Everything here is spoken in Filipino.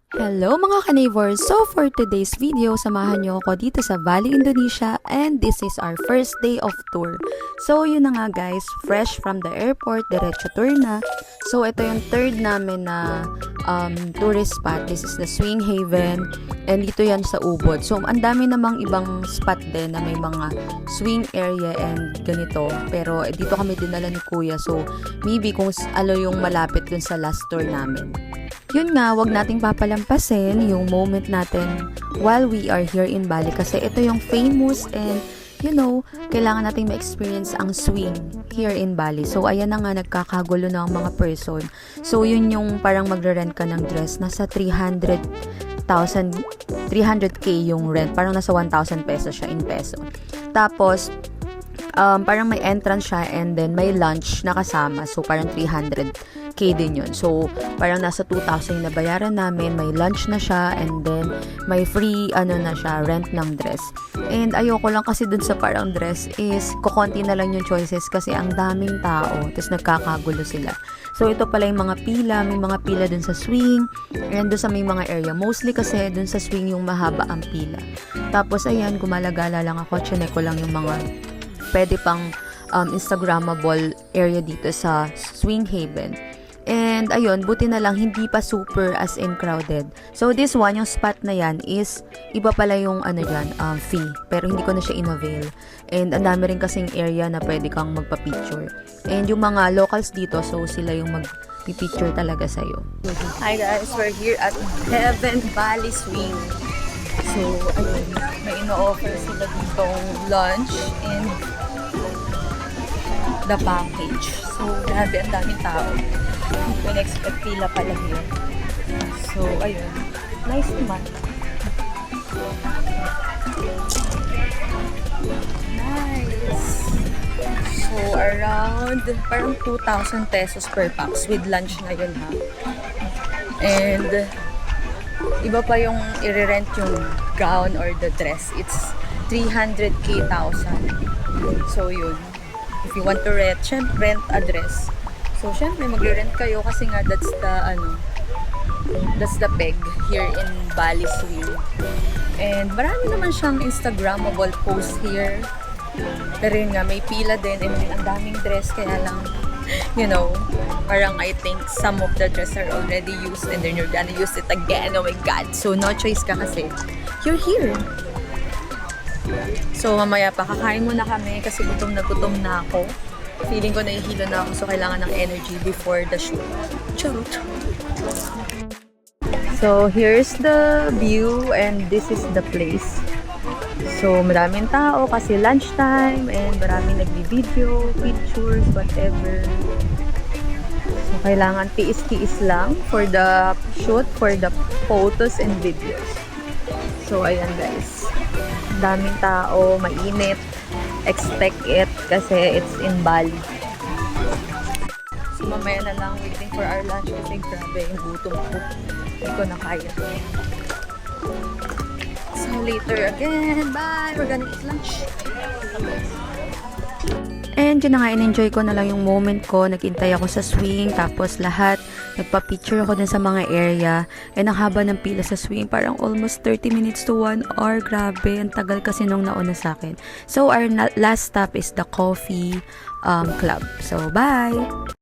Hello mga ka-neighbors! So for today's video, samahan niyo ako dito sa Bali, Indonesia, and this is our first day of tour. So yun na nga guys, fresh from the airport, diretso tour na. So ito yung third namin na tourist spot. This is the Swing Haven, and dito yan sa Ubod. So ang dami namang ibang spot din na may mga swing area and ganito. Pero dito kami dinala ni Kuya, so maybe kung ano yung malapit dun sa last tour namin. Yun nga, wag nating papalampasin yung moment natin while we are here in Bali kasi ito yung famous and kailangan nating ma-experience ang swing here in Bali. So, ayan na nga, nagkakagulo na ang mga person. So, yun yung parang magre-rent ka ng dress. Nasa 300K yung rent. Parang nasa 1,000 pesos siya in peso. Tapos, parang may entrance siya and then may lunch na kasama. So, parang 300K din yun. So, parang nasa 2,000 yung nabayaran namin. May lunch na siya and then may free, na siya, rent ng dress. And ayoko lang kasi dun sa parang dress is kukonti na lang yung choices kasi ang daming tao. Tapos nagkakagulo sila. So, ito pala yung mga pila. May mga pila dun sa swing and dun sa may mga area. Mostly kasi dun sa swing yung mahaba ang pila. Tapos, ayan, gumalagala lang ako. Chinek ko lang yung mga pwede pang Instagrammable area dito sa Swing Haven. And ayun, buti na lang hindi pa super as in crowded. So this one, yung spot na yan is iba pala yung fee. Pero hindi ko na siya in-avail. And ang dami rin kasing area na pwede kang magpa-picture. And yung mga locals dito, so sila yung mag-picture talaga sa'yo. Hi guys, we're here at Heaven Valley Swing. So ayun, may ino-offer sila ditong lunch and the package. So grabe, ang daming tao. Hindi ko na-expect pila pala here. So, ayun. Nice naman. Nice. So, around parang 2,000 pesos per pax with lunch na yun ha. And, iba pa yung i-rent yung gown or the dress. It's 300K thousand. So, yun. If you want to rent a dress. So, syempre, mag-rent kayo kasi nga that's the peg here in Bali Swing. And marami naman siyang Instagrammable post here. Pero yun nga, may pila din and ang daming dress. Kaya lang, parang I think some of the dress are already used and then you're gonna use it again. Oh my God. So, no choice ka kasi you're here. So, mamaya pa, kakain muna kami kasi gutom na ako. Feeling ko nahihilo na ako, so kailangan ng energy before the shoot. Charot! So, here's the view and this is the place. So, maraming tao kasi lunchtime and maraming nagbi-video, pictures, whatever. So, kailangan tiis-tiis lang for the shoot, for the photos and videos. So, ayan guys. Daming tao, mainit. Expect it kasi it's in Bali. So, mamaya na lang waiting for our lunch kasi grabe yung gutom ko. Hindi ko na kaya. So, later again. Bye! We're gonna eat lunch. And yun na nga, in-enjoy ko na lang yung moment ko. Nag-intay ako sa swing, tapos lahat, nagpa-picture ako dun sa mga area. And ang haba ng pila sa swing, parang almost 30 minutes to 1 hour. Grabe, ang tagal kasi nung nauna sa akin. So, our last stop is the coffee club. So, bye!